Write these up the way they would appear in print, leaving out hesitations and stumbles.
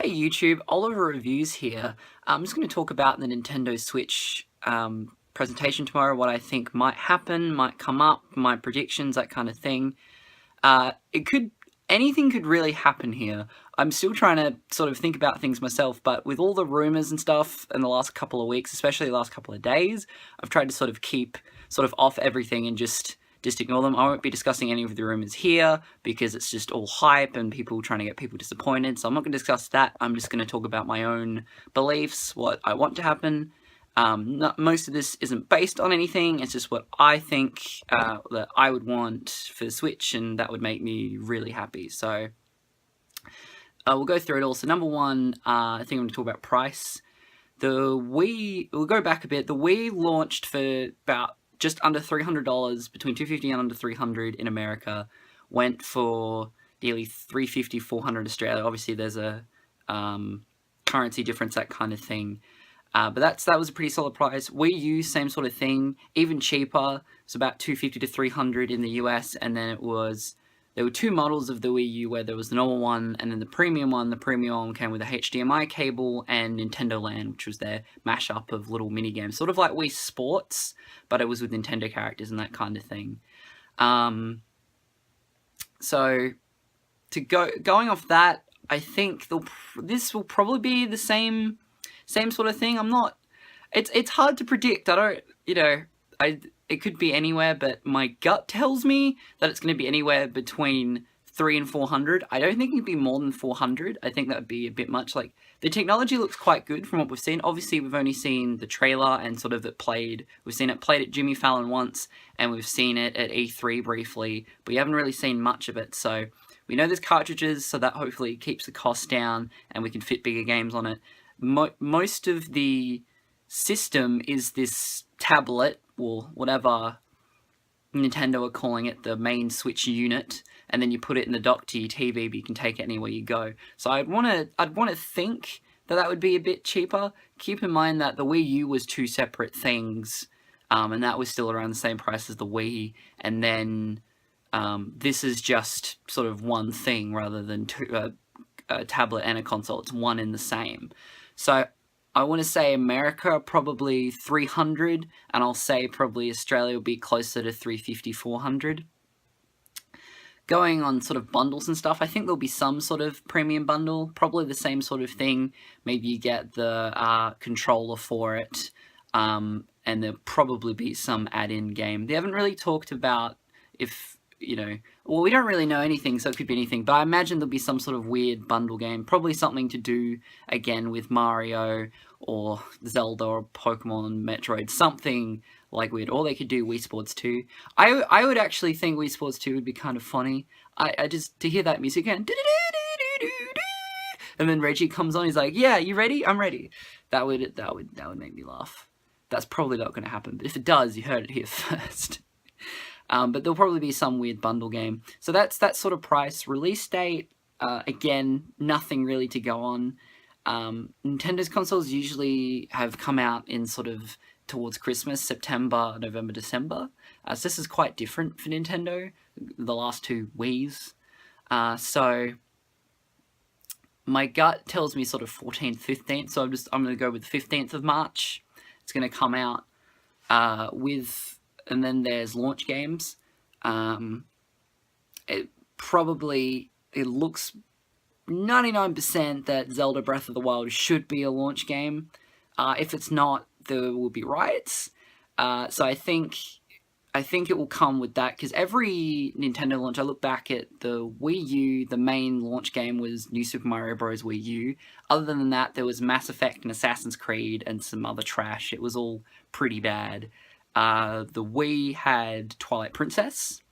Hey YouTube, Oliver Reviews here. I'm just going to talk about the Nintendo Switch presentation tomorrow, what I think might happen, might come up, my predictions, that kind of thing. Anything could really happen here. I'm still trying to sort of think about things myself, but with all the rumors and stuff in the last couple of weeks, especially the last couple of days, I've tried to sort of keep off everything and just ignore them. I won't be discussing any of the rumors here because it's just all hype and people trying to get people disappointed, so I'm not going to discuss that. I'm just going to talk about my own beliefs, what I want to happen. Most of this isn't based on anything, it's just what I think that I would want for the Switch, and that would make me really happy. So we'll go through it all. So number one, I think I'm going to talk about price. We'll go back a bit. The Wii launched for about just under $300, between $250 and under $300 in America, went for nearly $350, $400 Australia. Obviously, there's a currency difference, that kind of thing. But that was a pretty solid price. Wii U, same sort of thing, even cheaper. It's about $250 to $300 in the US, and then there were two models of the Wii U where there was the normal one and then the premium one. The premium one came with a HDMI cable and Nintendo Land, which was their mashup of little mini games, sort of like Wii Sports, but it was with Nintendo characters and that kind of thing. So going off that, I think this will probably be the same sort of thing. It's hard to predict. It could be anywhere, but my gut tells me that it's going to be anywhere between $300 and $400. I don't think it'd be more than $400. I think that would be a bit much. Like, the technology looks quite good from what we've seen. Obviously, we've only seen the trailer and sort of we've seen it played at Jimmy Fallon once, and we've seen it at E3 briefly, but we haven't really seen much of it. So we know there's cartridges, so that hopefully keeps the cost down and we can fit bigger games on it. Most of the system is this tablet, or whatever Nintendo are calling it, the main Switch unit, and then you put it in the dock to your TV, but you can take it anywhere you go. So I'd want to think that would be a bit cheaper. Keep in mind that the Wii U was two separate things, and that was still around the same price as the Wii, and then this is just sort of one thing rather than a tablet and a console. It's one in the same. So I want to say America probably $300, and I'll say probably Australia will be closer to $350, $400. Going on sort of bundles and stuff, I think there'll be some sort of premium bundle, probably the same sort of thing. Maybe you get the controller for it, and there'll probably be some add-in game. They haven't really talked about if, well, we don't really know anything, so it could be anything, but I imagine there'll be some sort of weird bundle game, probably something to do, again, with Mario, or Zelda, or Pokemon, Metroid, something like weird. Or they could do Wii Sports 2. I would actually think Wii Sports 2 would be kind of funny. I just, to hear that music again, and then Reggie comes on, he's like, yeah, you ready? I'm ready. That would make me laugh. That's probably not going to happen, but if it does, you heard it here first. But there'll probably be some weird bundle game. So that's that sort of price. Release date, again, nothing really to go on. Nintendo's consoles usually have come out in sort of towards Christmas, September, November, December. So this is quite different for Nintendo, the last two Wiis. So my gut tells me sort of 14th, 15th, so I'm going to go with 15th of March. It's going to come out and then there's launch games. It looks 99% that Zelda Breath of the Wild should be a launch game. If it's not, there will be riots. So I think it will come with that, because every Nintendo launch, I look back at the Wii U, the main launch game was New Super Mario Bros. Wii U. Other than that, there was Mass Effect and Assassin's Creed and some other trash. It was all pretty bad. The Wii had Twilight Princess.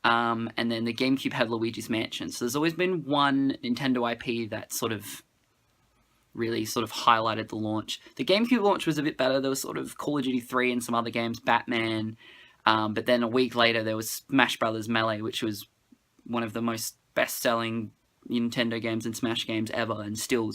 And then the GameCube had Luigi's Mansion. So there's always been one Nintendo IP that really highlighted the launch. The GameCube launch was a bit better. There was sort of Call of Duty 3 and some other games, Batman. But then a week later there was Smash Brothers Melee, which was one of the most best-selling Nintendo games and Smash games ever, and still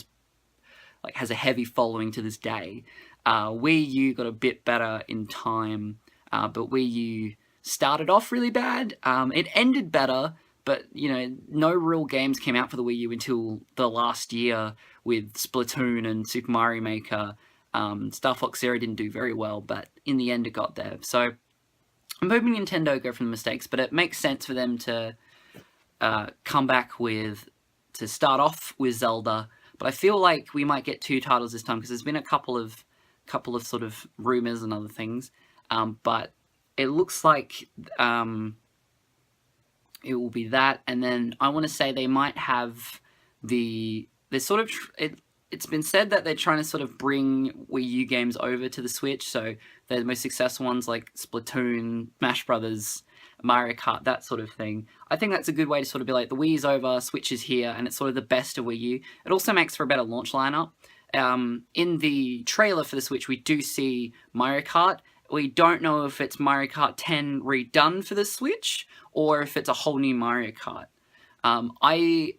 has a heavy following to this day. Wii U got a bit better in time, but Wii U started off really bad. It ended better, but no real games came out for the Wii U until the last year with Splatoon and Super Mario Maker. Star Fox Zero didn't do very well, but in the end it got there. So I'm hoping Nintendo go from the mistakes, but it makes sense for them to come back to start off with Zelda. But I feel like we might get 2 titles this time, because there's been a couple of sort of rumors and other things. But it looks like it will be that, and then I want to say they might have it's been said that they're trying to sort of bring Wii U games over to the Switch, so the most successful ones like Splatoon, Smash Brothers, Mario Kart, that sort of thing. I think that's a good way to sort of be like, the Wii is over, Switch is here, and it's sort of the best of Wii U. It also makes for a better launch lineup. In the trailer for the Switch, we do see Mario Kart. We don't know if it's Mario Kart 10 redone for the Switch, or if it's a whole new Mario Kart. I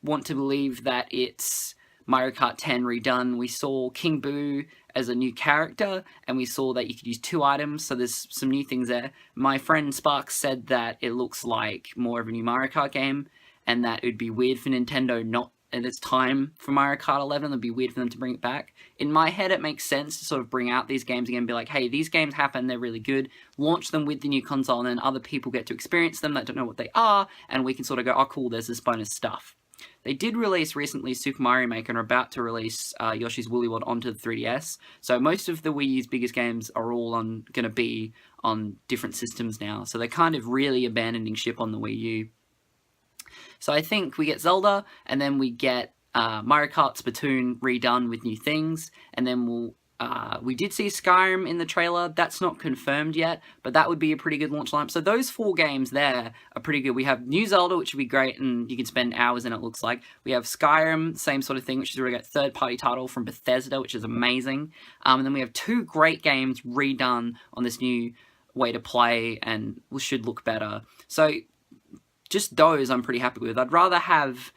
want to believe that it's Mario Kart 10 redone. We saw King Boo as a new character, and we saw that you could use 2 items, so there's some new things there. My friend Sparks said that it looks like more of a new Mario Kart game, and that it would be weird for Nintendo not and it's time for Mario Kart 11. It'd be weird for them to bring it back. In my head, it makes sense to sort of bring out these games again and be like, hey, these games happen, they're really good. Launch them with the new console, and then other people get to experience them that don't know what they are, and we can sort of go, oh, cool, there's this bonus stuff. They did release recently Super Mario Maker, and are about to release Yoshi's Woolly World onto the 3DS. So most of the Wii U's biggest games are all going to be on different systems now. So they're kind of really abandoning ship on the Wii U. So I think we get Zelda, and then we get Mario Kart Splatoon redone with new things, and then we did see Skyrim in the trailer. That's not confirmed yet, but that would be a pretty good launch lineup. So those 4 games there are pretty good. We have new Zelda, which would be great, and you can spend hours in it, looks like. We have Skyrim, same sort of thing, which is a really great third-party title from Bethesda, which is amazing. And then we have 2 great games redone on this new way to play, and should look better. So just those I'm pretty happy with. I'd rather have,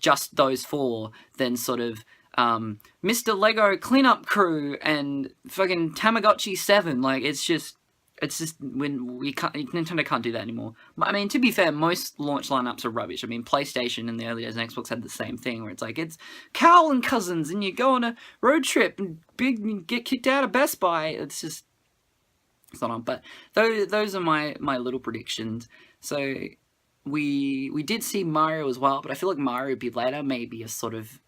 just those 4 than sort of Mr. Lego Cleanup Crew and fucking Tamagotchi 7. Like, it's just when Nintendo can't do that anymore. I mean, to be fair, most launch lineups are rubbish. I mean, PlayStation in the early days and Xbox had the same thing, where it's like, it's Carl and Cousins, and you go on a road trip and get kicked out of Best Buy. It's not on. But those are my little predictions. So we did see Mario as well, but I feel like Mario would be later, maybe a sort of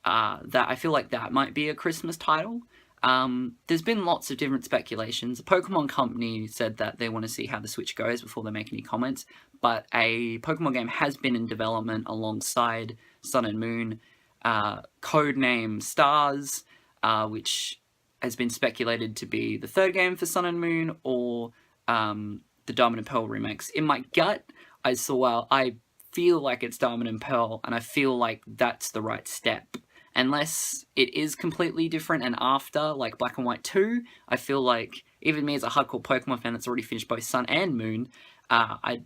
that I feel like that might be a Christmas title. There's been lots of different speculations. The Pokemon Company said that they want to see how the Switch goes before they make any comments, but a Pokemon game has been in development alongside Sun and Moon, codename Stars, which has been speculated to be the 3rd game for Sun and Moon, or the Diamond and Pearl remakes. In my gut, I feel like it's Diamond and Pearl, and I feel like that's the right step. Unless it is completely different and after, like Black and White 2, I feel like, even me as a hardcore Pokemon fan that's already finished both Sun and Moon, I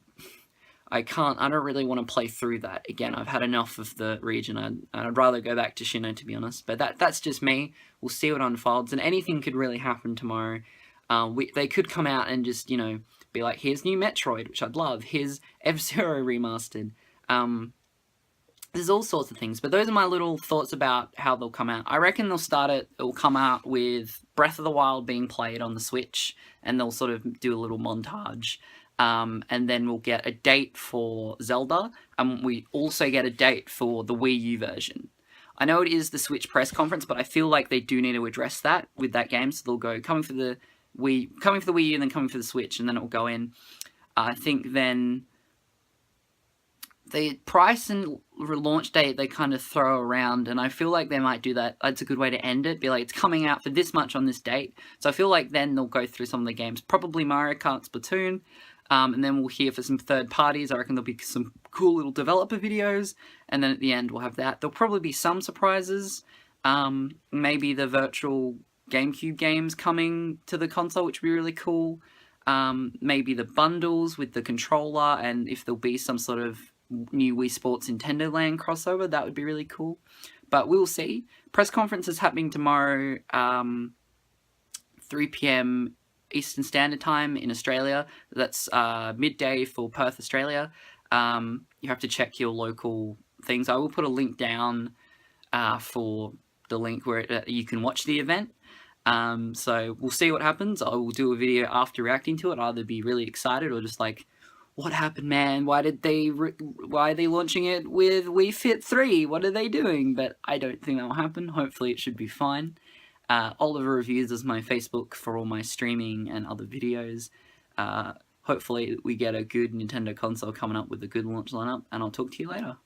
don't really want to play through that again. I've had enough of the region. I'd rather go back to Sinnoh, to be honest. But that's just me. We'll see what unfolds, and anything could really happen tomorrow. They could come out and just, be like, here's new Metroid, which I'd love. Here's F-Zero remastered. There's all sorts of things, but those are my little thoughts about how they'll come out. I reckon it'll come out with Breath of the Wild being played on the Switch, and they'll sort of do a little montage. And then we'll get a date for Zelda, and we also get a date for the Wii U version. I know it is the Switch press conference, but I feel like they do need to address that with that game, so they'll go coming for the Wii U, and then coming for the Switch, and then it will go in. I think then the price and launch date they kind of throw around, and I feel like they might do that. It's a good way to end it. Be like, it's coming out for this much on this date. So I feel like then they'll go through some of the games. Probably Mario Kart Splatoon. And then we'll hear for some third parties. I reckon there'll be some cool little developer videos. And then at the end we'll have that. There'll probably be some surprises. Maybe the virtual GameCube games coming to the console, which would be really cool. Maybe the bundles with the controller, and if there'll be some sort of new Wii Sports Nintendo Land crossover, that would be really cool. But we'll see. Press conference is happening tomorrow, 3 p.m. Eastern Standard Time in Australia. That's midday for Perth, Australia. You have to check your local things. I will put a link down for the link where you can watch the event. So we'll see what happens. I will do a video after reacting to it, either be really excited or just like, what happened, man? Why are they launching it with Wii Fit 3? What are they doing? But I don't think that will happen. Hopefully it should be fine. Oliver Reviews is my Facebook for all my streaming and other videos. Hopefully we get a good Nintendo console coming up with a good launch lineup, and I'll talk to you later.